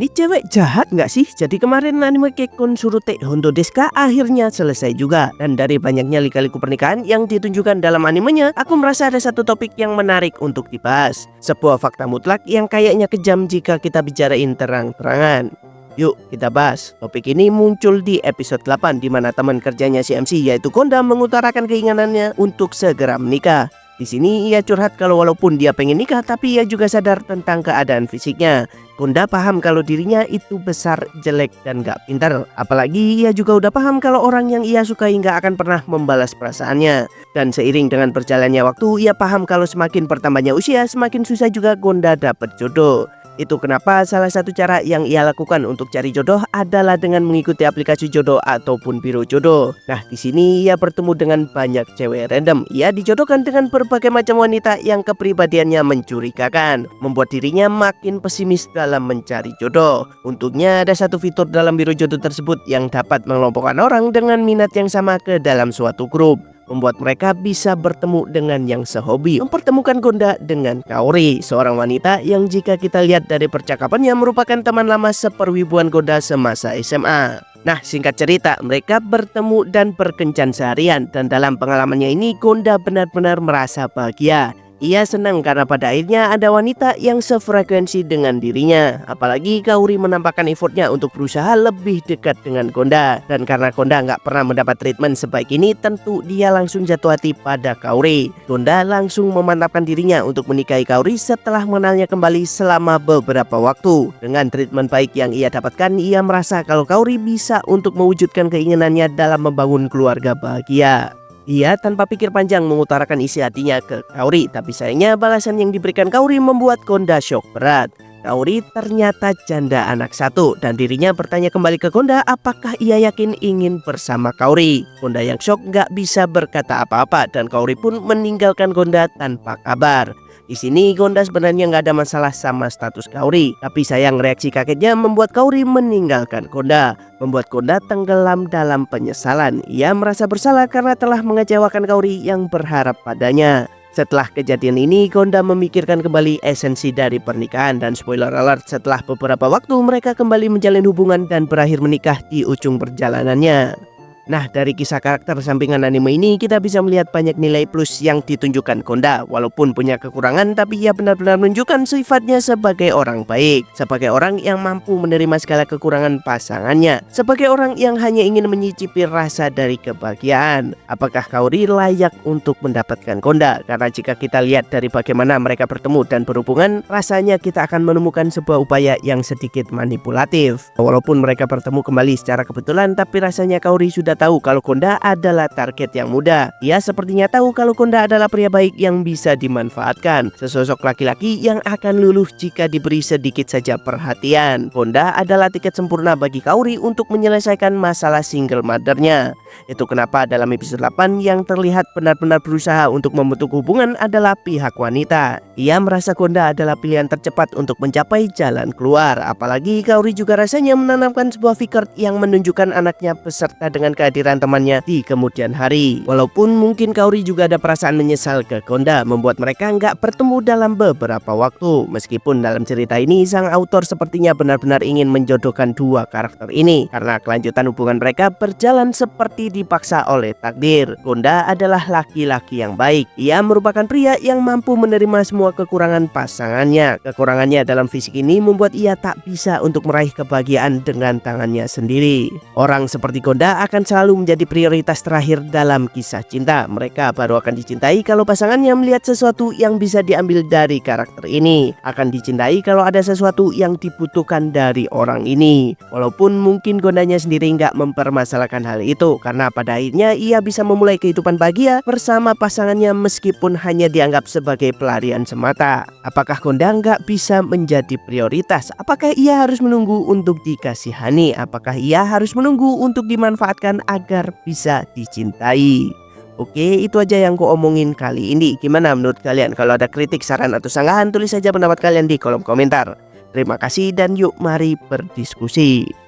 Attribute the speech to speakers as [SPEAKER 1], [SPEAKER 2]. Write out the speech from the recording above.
[SPEAKER 1] Ini cewek jahat nggak sih? Jadi kemarin anime Kekkon Surute Hondo desu ka akhirnya selesai juga. Dan dari banyaknya lika-liku pernikahan yang ditunjukkan dalam animenya, aku merasa ada satu topik yang menarik untuk dibahas. Sebuah fakta mutlak yang kayaknya kejam jika kita bicarain terang-terangan. Yuk kita bahas. Topik ini muncul di episode 8 di mana teman kerjanya si MC yaitu Konda mengutarakan keinginannya untuk segera menikah. Di sini ia curhat kalau walaupun dia pengen nikah tapi ia juga sadar tentang keadaan fisiknya. Konda paham kalau dirinya itu besar, jelek, dan gak pintar. Apalagi ia juga udah paham kalau orang yang ia sukai gak akan pernah membalas perasaannya. Dan seiring dengan berjalannya waktu, ia paham kalau semakin bertambahnya usia, semakin susah juga Konda dapat jodoh. Itu kenapa salah satu cara yang ia lakukan untuk cari jodoh adalah dengan mengikuti aplikasi jodoh ataupun biro jodoh. Nah, di sini ia bertemu dengan banyak cewek random. Ia dijodohkan dengan berbagai macam wanita yang kepribadiannya mencurigakan, membuat dirinya makin pesimis dalam mencari jodoh. Untungnya ada satu fitur dalam biro jodoh tersebut yang dapat mengelompokkan orang dengan minat yang sama ke dalam suatu grup, membuat mereka bisa bertemu dengan yang sehobi. Mempertemukan Konda dengan Kaori, seorang wanita yang jika kita lihat dari percakapannya merupakan teman lama seperwibuan Konda semasa SMA. Nah, singkat cerita, mereka bertemu dan berkencan seharian, dan dalam pengalamannya ini Konda benar-benar merasa bahagia. Ia senang karena pada akhirnya ada wanita yang sefrekuensi dengan dirinya. Apalagi Kaori menampakkan effortnya untuk berusaha lebih dekat dengan Konda. Dan karena Konda nggak pernah mendapat treatment sebaik ini, tentu dia langsung jatuh hati pada Kaori. Konda langsung memantapkan dirinya untuk menikahi Kaori setelah mengenalnya kembali selama beberapa waktu. Dengan treatment baik yang ia dapatkan, ia merasa kalau Kaori bisa untuk mewujudkan keinginannya dalam membangun keluarga bahagia. Ia tanpa pikir panjang mengutarakan isi hatinya ke Kaori, tapi sayangnya balasan yang diberikan Kaori membuat Konda shock berat. Kaori ternyata janda anak satu dan dirinya bertanya kembali ke Konda apakah ia yakin ingin bersama Kaori. Konda yang shock gak bisa berkata apa-apa dan Kaori pun meninggalkan Konda tanpa kabar. Di sini Konda sebenarnya nggak ada masalah sama status Kaori, tapi sayang reaksi kagetnya membuat Kaori meninggalkan Konda, membuat Konda tenggelam dalam penyesalan. Ia merasa bersalah karena telah mengecewakan Kaori yang berharap padanya. Setelah kejadian ini, Konda memikirkan kembali esensi dari pernikahan dan spoiler alert, setelah beberapa waktu mereka kembali menjalin hubungan dan berakhir menikah di ujung perjalanannya. Nah, dari kisah karakter sampingan anime ini kita bisa melihat banyak nilai plus yang ditunjukkan Konda. Walaupun punya kekurangan, tapi ia benar-benar menunjukkan sifatnya sebagai orang baik, sebagai orang yang mampu menerima segala kekurangan pasangannya, sebagai orang yang hanya ingin menyicipi rasa dari kebahagiaan. Apakah Kaori layak untuk mendapatkan Konda? Karena jika kita lihat dari bagaimana mereka bertemu dan berhubungan, rasanya kita akan menemukan sebuah upaya yang sedikit manipulatif. Walaupun mereka bertemu kembali secara kebetulan, tapi rasanya Kaori sudah tahu kalau Konda adalah target yang mudah. Ia sepertinya tahu kalau Konda adalah pria baik yang bisa dimanfaatkan, sesosok laki-laki yang akan luluh jika diberi sedikit saja perhatian. Konda adalah tiket sempurna bagi Kaori untuk menyelesaikan masalah single mothernya. Itu kenapa dalam episode 8 yang terlihat benar-benar berusaha untuk membentuk hubungan adalah pihak wanita. Ia merasa Konda adalah pilihan tercepat untuk mencapai jalan keluar. Apalagi Kaori juga rasanya menanamkan sebuah figure yang menunjukkan anaknya beserta dengan kehadiran temannya di kemudian hari. Walaupun mungkin Kaori juga ada perasaan menyesal ke Konda, membuat mereka nggak bertemu dalam beberapa waktu. Meskipun dalam cerita ini sang autor sepertinya benar-benar ingin menjodohkan dua karakter ini, karena kelanjutan hubungan mereka berjalan seperti dipaksa oleh takdir. Konda adalah laki-laki yang baik. Ia merupakan pria yang mampu menerima semua kekurangan pasangannya. Kekurangannya dalam fisik ini membuat ia tak bisa untuk meraih kebahagiaan dengan tangannya sendiri. Orang seperti Konda akan selalu menjadi prioritas terakhir dalam kisah cinta. Mereka baru akan dicintai kalau pasangannya melihat sesuatu yang bisa diambil dari karakter ini. Akan dicintai kalau ada sesuatu yang dibutuhkan dari orang ini. Walaupun mungkin Kondanya sendiri nggak mempermasalahkan hal itu, karena pada akhirnya ia bisa memulai kehidupan bahagia bersama pasangannya meskipun hanya dianggap sebagai pelarian semata. Apakah Konda nggak bisa menjadi prioritas? Apakah ia harus menunggu untuk dikasihani? Apakah ia harus menunggu untuk dimanfaatkan agar bisa dicintai? Oke, itu aja yang ku omongin kali ini. Gimana menurut kalian? Kalau ada kritik, saran, atau sanggahan, tulis saja pendapat kalian di kolom komentar. Terima kasih dan yuk mari berdiskusi.